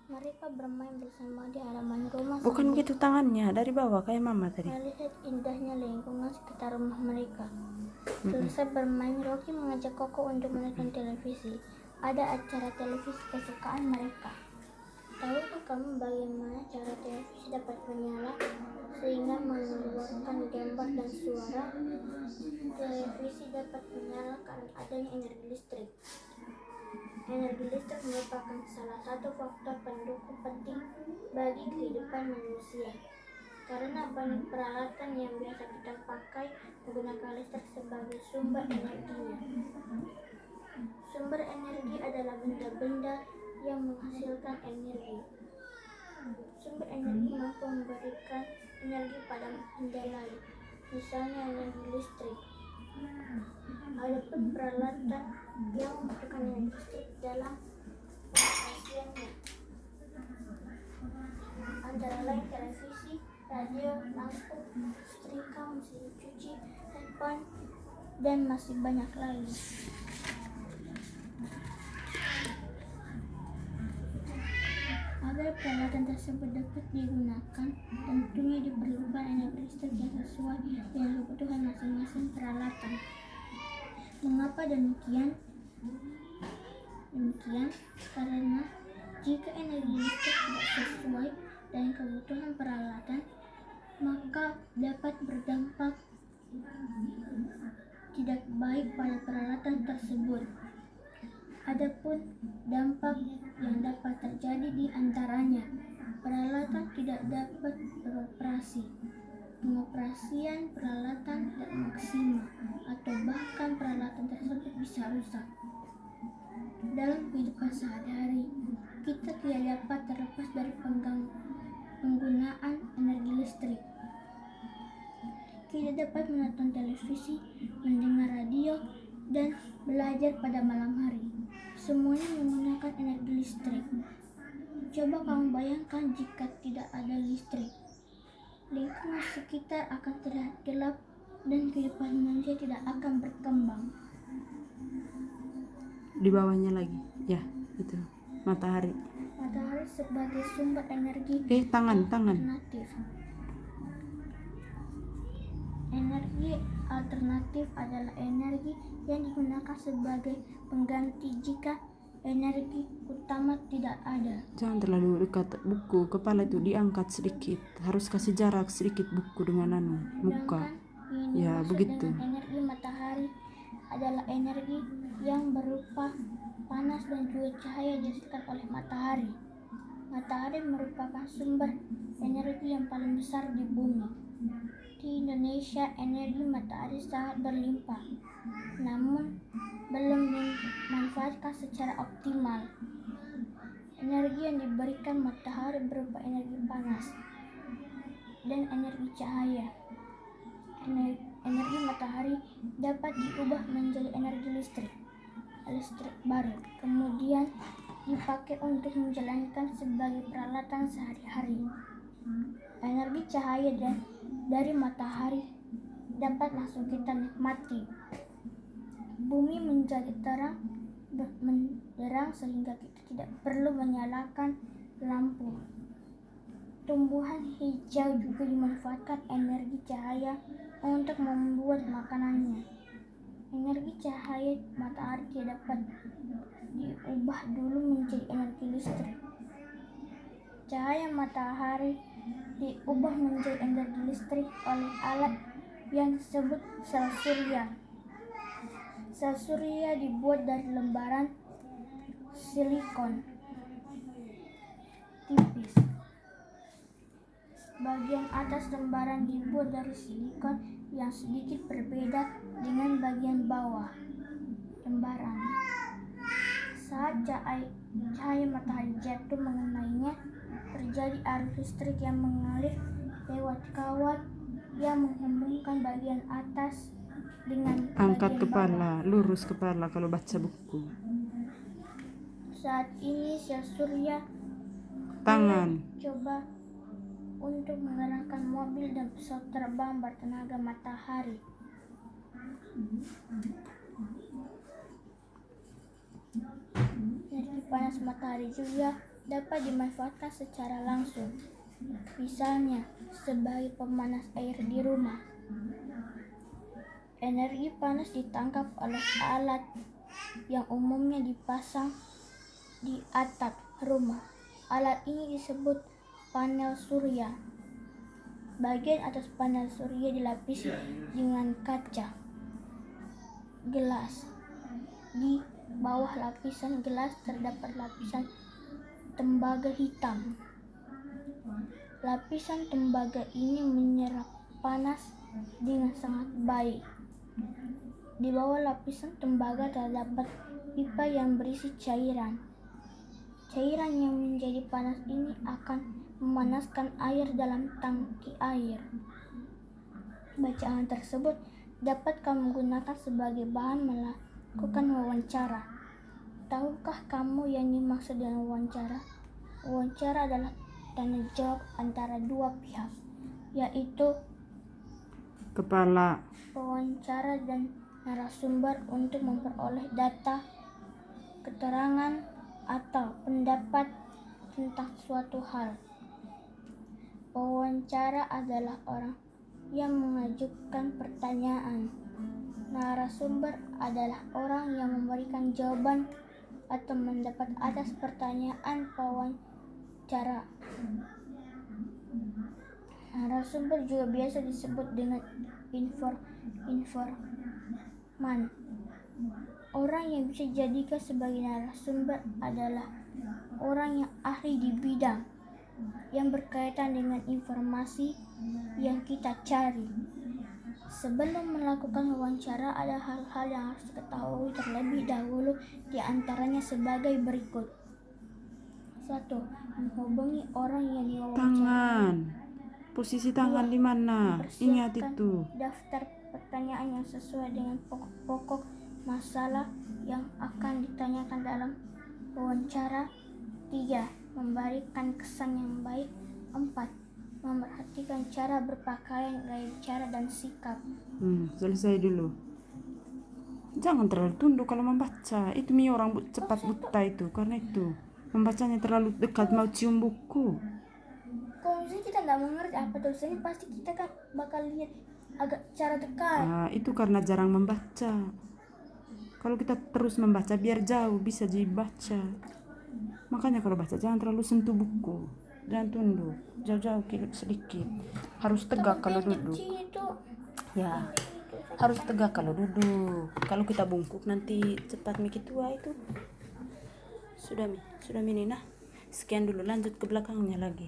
Mereka bermain bersama di halaman rumah. Bukan begitu tangannya, dari bawah kayak mama tadi. Melihat indahnya lingkungan sekitar rumah mereka. Selesai bermain, Rocky mengajak Koko untuk menonton televisi. Ada acara televisi kesukaan mereka. Tahukah kamu bagaimana cara televisi dapat menyala sehingga mengeluarkan gambar dan suara? Televisi dapat menyala karena adanya energi listrik. Energi listrik merupakan salah satu faktor pendukung penting bagi kehidupan manusia. Karena banyak peralatan yang biasa kita pakai menggunakan listrik sebagai sumber energinya. Sumber energi adalah benda-benda yang menghasilkan energi. Sumber energi mampu memberikan energi pada benda lain, misalnya energi listrik. Adapun peralatan yang membutuhkan energi listrik dalam pengoperasiannya antara lain televisi, radio, lampu, setrika, mesin cuci, handphone, dan masih banyak lagi. Agar peralatan tersebut dapat digunakan, tentunya diperlukan energi listrik yang sesuai dengan kebutuhan masing-masing peralatan. Mengapa demikian? Karena jika energi listrik tidak sesuai dengan kebutuhan peralatan, maka dapat berdampak tidak baik pada peralatan tersebut. Adapun dampak yang dapat terjadi di antaranya, peralatan tidak dapat beroperasi, pengoperasian peralatan tidak maksimal, atau bahkan peralatan tersebut bisa rusak. Dalam kehidupan sehari-hari, kita tidak dapat terlepas dari penggunaan energi listrik. Kita dapat menonton televisi, mendengar radio, dan belajar pada malam hari. Semuanya menggunakan energi listrik. Coba kamu bayangkan jika tidak ada listrik. Lingkungan sekitar akan terlihat gelap dan kehidupan manusia tidak akan berkembang. Di bawahnya lagi, ya itu matahari. Matahari sebagai sumber energi tangan. alternatif. Energi alternatif adalah energi yang digunakan sebagai pengganti jika energi utama tidak ada. Jangan terlalu dekat buku, kepala itu diangkat sedikit. Harus kasih jarak sedikit buku dengan muka. Ya begitu. Energi matahari adalah energi yang berupa panas dan juga cahaya yang dihasilkan oleh matahari. Matahari merupakan sumber energi yang paling besar di bumi. Di Indonesia, energi matahari sangat berlimpah, namun belum dimanfaatkan secara optimal. Energi yang diberikan matahari berupa energi panas dan energi cahaya. Energi matahari dapat diubah menjadi energi listrik baru, kemudian dipakai untuk menjalankan sebagai peralatan sehari-hari. Energi cahaya dari matahari dapat langsung kita nikmati. Bumi menjadi terang benderang sehingga kita tidak perlu menyalakan lampu. Tumbuhan hijau juga dimanfaatkan energi cahaya untuk membuat makanannya. Energi cahaya matahari tidak dapat diubah dulu menjadi energi listrik. Cahaya matahari diubah menjadi energi listrik oleh alat yang disebut sel surya. Sel surya dibuat dari lembaran silikon tipis. Bagian atas lembaran dibuat dari silikon yang sedikit berbeda dengan bagian bawah lembaran. Saat cahaya matahari jatuh mengenainya, terjadi arus listrik yang mengalir lewat kawat yang menghubungkan bagian atas dengan Angkat bagian kepala, bawah. lurus kepala kalau baca buku. Saat ini sel surya Tangan. coba untuk menggerakkan mobil dan pesawat terbang bertenaga matahari. Energi panas matahari juga dapat dimanfaatkan secara langsung, misalnya sebagai pemanas air di rumah. Energi panas ditangkap oleh alat yang umumnya dipasang di atap rumah. Alat ini disebut panel surya. Bagian atas panel surya dilapisi dengan kaca gelas. Di bawah lapisan gelas terdapat lapisan tembaga hitam. Lapisan tembaga ini menyerap panas dengan sangat baik. Di bawah lapisan tembaga terdapat pipa yang berisi cairan. Cairan yang menjadi panas ini akan memanaskan air dalam tangki air. Bacaan tersebut dapat kamu gunakan sebagai bahan melakukan wawancara. Tahukah kamu yang dimaksud dengan wawancara? Wawancara adalah tanya jawab antara dua pihak, yaitu kepala, pewawancara dan narasumber untuk memperoleh data, keterangan, atau pendapat tentang suatu hal. Pewawancara adalah orang yang mengajukan pertanyaan. Narasumber adalah orang yang memberikan jawaban atau mendapat atas pertanyaan pewawancara. Narasumber juga biasa disebut dengan informan. Orang yang bisa dijadikan sebagai narasumber adalah orang yang ahli di bidang yang berkaitan dengan informasi yang kita cari. Sebelum melakukan wawancara, ada hal-hal yang harus diketahui terlebih dahulu, di antaranya sebagai berikut. 1. Menghubungi orang yang diwawancara. tangan, posisi tangan di mana? Ingat Persiapkan itu. daftar pertanyaan yang sesuai dengan pokok-pokok masalah yang akan ditanyakan dalam wawancara. 3. Memberikan kesan yang baik. 4. Memperhatikan cara berpakaian, gaya bicara, dan sikap. Selesai dulu. Jangan terlalu tunduk kalau membaca. Itu orang cepat buta itu. Karena itu membacanya terlalu dekat, mau cium buku. Kalau misalnya kita nggak mengerti apa tulisannya, pasti kita kan bakal lihat agak cara dekat. Itu karena jarang membaca. Kalau kita terus membaca biar jauh bisa dibaca. Makanya kalau baca jangan terlalu sentuh buku, jangan tunduk, jauh-jauh sedikit. Harus tegak kalau duduk. Ya, harus tegak kalau duduk. Kalau kita bungkuk nanti cepat mikir tua itu. Sudah Nina. Sekian dulu, lanjut ke belakangnya lagi.